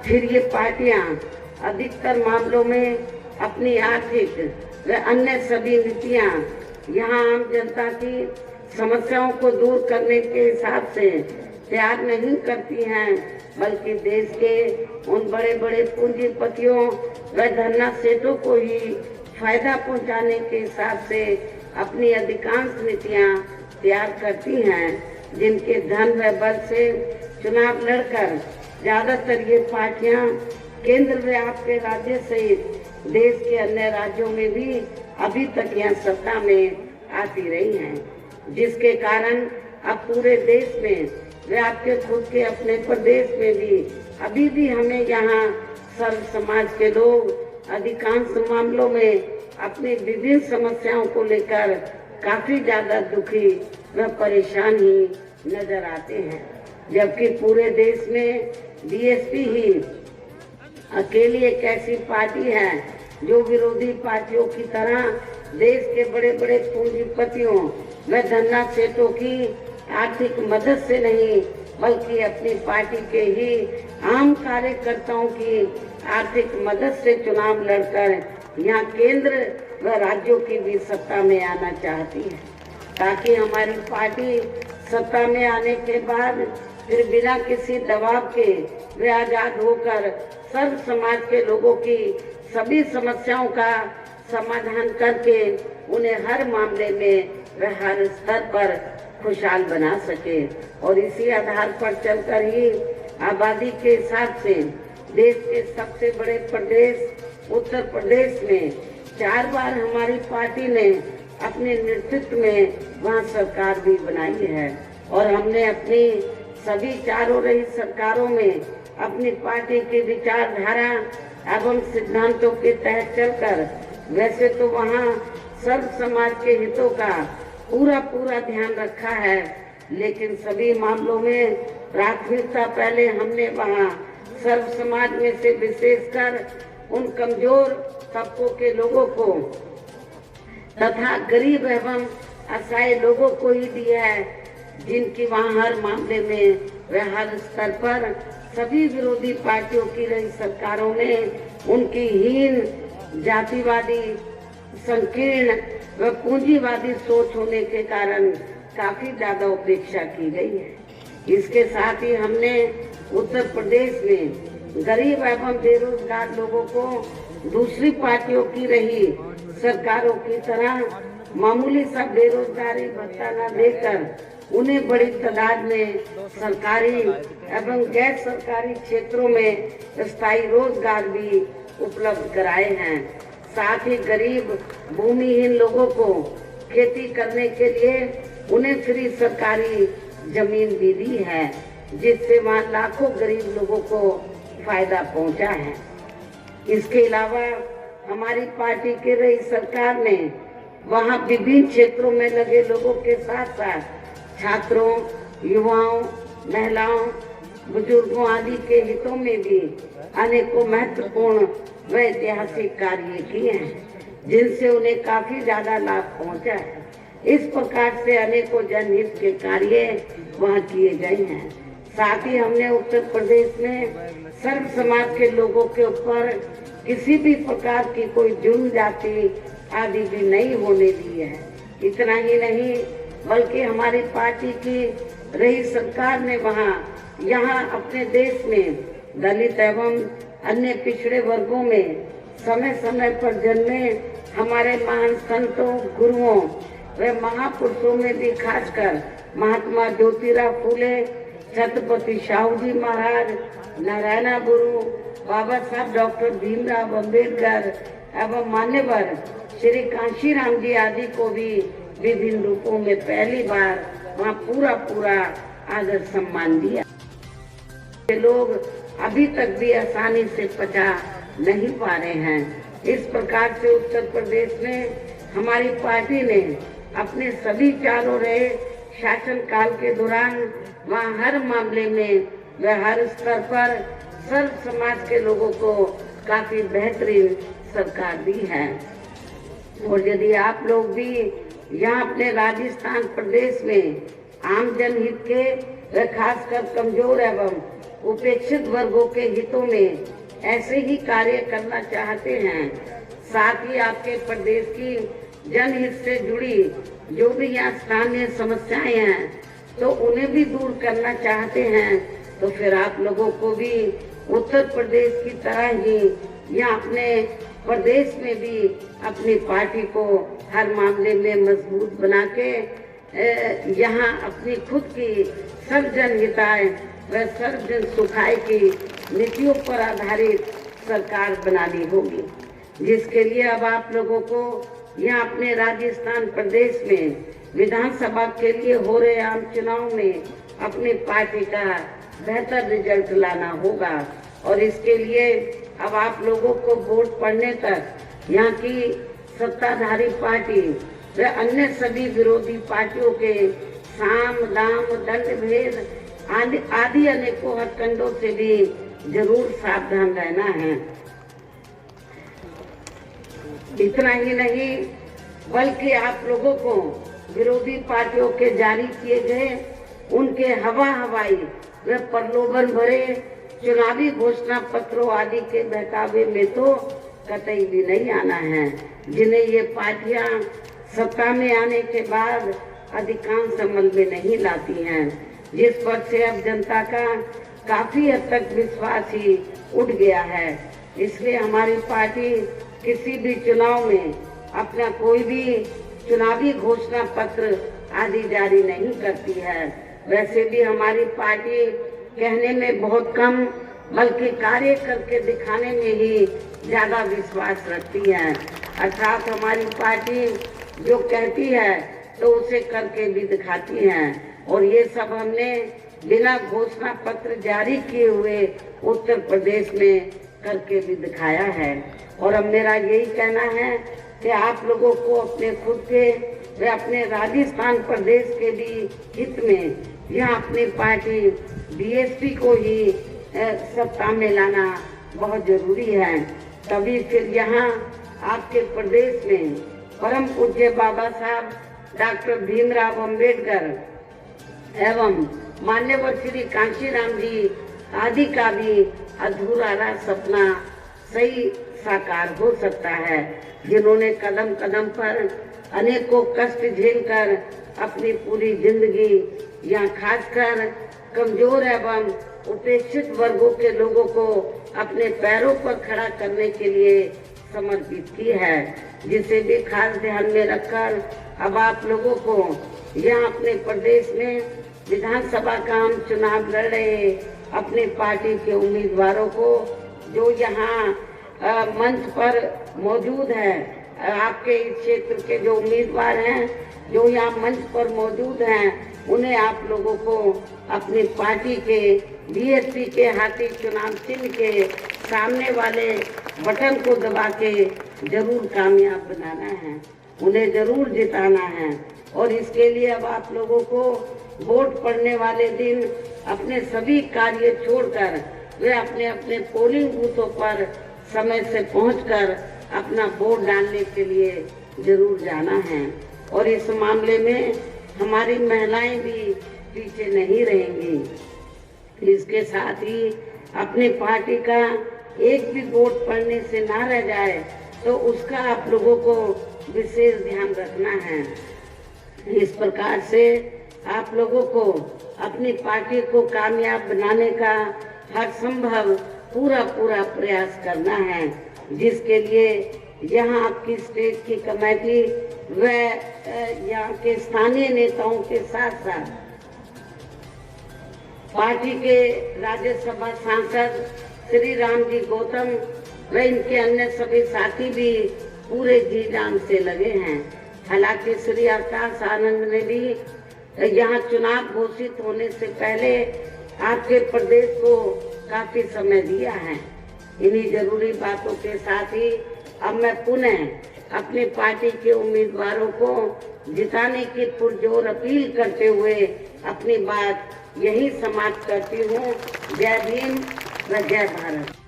फिर ये पार्टियां अधिकतर मामलों में अपनी आर्थिक व अन्य सभी नीतियां यहाँ आम जनता की समस्याओं को दूर करने के हिसाब से तैयार नहीं करती हैं, बल्कि देश के उन बड़े बड़े पूंजीपतियों व धन्ना सेठों को ही फायदा पहुंचाने के हिसाब से अपनी अधिकांश नीतियां तैयार करती हैं, जिनके धन व बल से चुनाव लड़कर ज्यादातर ये पार्टियां केंद्र व आपके राज्य सहित देश के अन्य राज्यों में भी अभी तक यहाँ सत्ता में आती रही हैं, जिसके कारण अब पूरे देश में वे आपके खुद के अपने प्रदेश में भी अभी भी हमें यहाँ सर्व समाज के लोग अधिकांश मामलों में अपनी विभिन्न समस्याओं को लेकर काफी ज्यादा दुखी व परेशान ही नजर आते हैं, जबकि पूरे देश में बीएसपी ही अकेली एक ऐसी पार्टी है जो विरोधी पार्टियों की तरह देश के बड़े बड़े पूंजीपतियों व धन्ना सेठों की आर्थिक मदद से नहीं, बल्कि अपनी पार्टी के ही आम कार्यकर्ताओं की आर्थिक मदद से चुनाव लड़कर यहाँ केंद्र व राज्यों की भी सत्ता में आना चाहती है, ताकि हमारी पार्टी सत्ता में आने के बाद फिर बिना किसी दबाव के वे आजाद होकर सर्व समाज के लोगों की सभी समस्याओं का समाधान करके उन्हें हर मामले में व हर स्तर पर खुशहाल बना सके। और इसी आधार पर चलकर ही आबादी के हिसाब से देश के सबसे बड़े प्रदेश उत्तर प्रदेश में 4 बार हमारी पार्टी ने अपने नेतृत्व में वहाँ सरकार भी बनाई है, और हमने अपनी सभी चारों रही सरकारों में अपनी पार्टी की विचारधारा एवं सिद्धांतों के तहत चलकर वैसे तो वहाँ सर्व समाज के हितों का पूरा ध्यान रखा है, लेकिन सभी मामलों में प्राथमिकता पहले हमने वहाँ सर्व समाज में से विशेषकर उन कमजोर तबकों के लोगों को तथा गरीब एवं असहाय लोगों को ही दिया है, जिनकी वहाँ हर मामले में व हर स्तर पर सभी विरोधी पार्टियों की रही सरकारों ने उनकी हीन जातिवादी संकीर्ण व पूंजीवादी सोच होने के कारण काफी ज्यादा उपेक्षा की गई है। इसके साथ ही हमने उत्तर प्रदेश में गरीब एवं बेरोजगार लोगों को दूसरी पार्टियों की रही सरकारों की तरह मामूली सा बेरोजगारी भत्ता न देकर उन्हें बड़ी तादाद में सरकारी एवं गैर सरकारी क्षेत्रों में स्थायी रोजगार भी उपलब्ध कराए हैं। साथ ही गरीब भूमिहीन लोगों को खेती करने के लिए उन्हें फ्री सरकारी जमीन भी दी है, जिससे वहाँ लाखों गरीब लोगों को फायदा पहुँचा है। इसके अलावा हमारी पार्टी की रही सरकार ने वहाँ विभिन्न क्षेत्रों में लगे लोगों के साथ साथ छात्रों, युवाओं, महिलाओं, बुजुर्गों आदि के हितों में भी अनेकों महत्वपूर्ण व ऐतिहासिक कार्य किए हैं, जिनसे उन्हें काफी ज्यादा लाभ पहुंचा है। इस प्रकार से अनेकों जनहित के कार्य वहाँ किए गए हैं। साथ ही हमने उत्तर प्रदेश में सर्व समाज के लोगों के ऊपर किसी भी प्रकार की कोई जुर्म जाति आदि भी नहीं होने दी है। इतना ही नहीं, बल्कि हमारी पार्टी की रही सरकार ने यहाँ अपने देश में दलित एवं अन्य पिछड़े वर्गों में समय समय पर जन्मे हमारे महान संतों, गुरुओं व महापुरुषों में भी खासकर महात्मा ज्योतिराव फूले, छत्रपति शाहू जी महाराज, नारायण गुरु, बाबा साहब डॉक्टर भीमराव अम्बेडकर एवं मान्यवर श्री कांशीराम जी आदि को भी विभिन्न रूपों में पहली बार वहाँ पूरा आदर सम्मान दिया। ये लोग अभी तक भी आसानी से पचा नहीं पा रहे हैं। इस प्रकार से उत्तर प्रदेश में हमारी पार्टी ने अपने सभी चारों रहे शासन काल के दौरान वहाँ हर मामले में व हर स्तर पर सर्व समाज के लोगों को काफी बेहतरीन सरकार दी है। और यदि आप लोग भी यहाँ अपने राजस्थान प्रदेश में आम जनहित के व खासकर कमजोर एवं उपेक्षित वर्गों के हितों में ऐसे ही कार्य करना चाहते हैं। साथ ही आपके प्रदेश की जनहित से जुड़ी जो भी यहाँ स्थानीय समस्याएं हैं तो उन्हें भी दूर करना चाहते हैं, तो फिर आप लोगों को भी उत्तर प्रदेश की तरह ही यहाँ अपने प्रदेश में भी अपनी पार्टी को हर मामले में मजबूत बना के यहाँ अपनी खुद की सर्व जन हिताय व सर्व जन सुखाय की नीतियों पर आधारित सरकार बनानी होगी, जिसके लिए अब आप लोगों को यहाँ अपने राजस्थान प्रदेश में विधानसभा के लिए हो रहे आम चुनाव में अपनी पार्टी का बेहतर रिजल्ट लाना होगा। और इसके लिए अब आप लोगों को वोट पड़ने तक यहाँ की सत्ताधारी पार्टी व अन्य सभी विरोधी पार्टियों के साम दाम दंड भेद आदि अनेकों हथकंडों से भी जरूर सावधान रहना है। इतना ही नहीं बल्कि आप लोगों को विरोधी पार्टियों के जारी किए गए उनके हवाई व प्रलोभन भरे चुनावी घोषणा पत्रों आदि के बहकावे में तो कतई भी नहीं आना है, जिन्हें ये पार्टियां सत्ता में आने के बाद अधिकांश अमल में नहीं लाती हैं, जिस पर से अब जनता का काफी हद तक विश्वास ही उठ गया है। इसलिए हमारी पार्टी किसी भी चुनाव में अपना कोई भी चुनावी घोषणा पत्र आदि जारी नहीं करती है। वैसे भी हमारी पार्टी कहने में बहुत कम बल्कि कार्य करके दिखाने में ही ज्यादा विश्वास रखती है। अर्थात हमारी पार्टी जो कहती है तो उसे करके भी दिखाती है, और ये सब हमने बिना घोषणा पत्र जारी किए हुए उत्तर प्रदेश में करके भी दिखाया है। और अब मेरा यही कहना है कि आप लोगों को अपने खुद के व अपने राजस्थान प्रदेश के भी हित में यहाँ अपनी पार्टी बीएसपी को ही सत्ता में लाना बहुत जरूरी है। तभी फिर यहाँ आपके प्रदेश में परम पूज्य बाबा साहब डॉक्टर भीमराव अंबेडकर एवं मान्यवर श्री कांशीराम जी आदि का भी अधूरा सपना सही साकार हो सकता है, जिन्होंने कदम कदम पर अनेकों कष्ट झेलकर अपनी पूरी जिंदगी यहाँ खासकर कमजोर एवं उपेक्षित वर्गों के लोगों को अपने पैरों पर खड़ा करने के लिए समर्पित की है, जिसे भी खास ध्यान में रखकर अब आप लोगों को यहाँ अपने प्रदेश में विधानसभा का हम चुनाव लड़ रहे अपनी पार्टी के उम्मीदवारों को जो यहाँ मंच पर मौजूद है, आपके इस क्षेत्र के जो उम्मीदवार हैं जो यहाँ मंच पर मौजूद हैं, उन्हें आप लोगों को अपनी पार्टी के बीएसपी के हाथी चुनाव चिन्ह के सामने वाले बटन को दबा के जरूर कामयाब बनाना है, उन्हें जरूर जिताना है। और इसके लिए अब आप लोगों को वोट पड़ने वाले दिन अपने सभी कार्य छोड़कर वे अपने अपने पोलिंग बूथों पर समय से पहुंचकर अपना वोट डालने के लिए जरूर जाना है। और इस मामले में हमारी महिलाएं भी पीछे नहीं रहेंगी। इसके साथ ही अपनी पार्टी का एक भी वोट पड़ने से ना रह जाए तो उसका आप लोगों को विशेष ध्यान रखना है। इस प्रकार से आप लोगों को अपनी पार्टी को कामयाब बनाने का हर संभव पूरा प्रयास करना है, जिसके लिए यहाँ आपकी स्टेट की कमेटी व यहाँ के स्थानीय नेताओं के साथ साथ पार्टी के राज्यसभा सांसद श्री राम जी गौतम व इनके अन्य सभी साथी भी पूरे जी जान से लगे हैं। हालांकि श्री अवकाश आनंद ने भी यहाँ चुनाव घोषित होने से पहले आपके प्रदेश को काफी समय दिया है। इन्हीं जरूरी बातों के साथ ही अब मैं पुनः अपनी पार्टी के उम्मीदवारों को जिताने की पुरजोर अपील करते हुए अपनी बात यही समाप्त करती हूँ। जय भीम व जय भारत।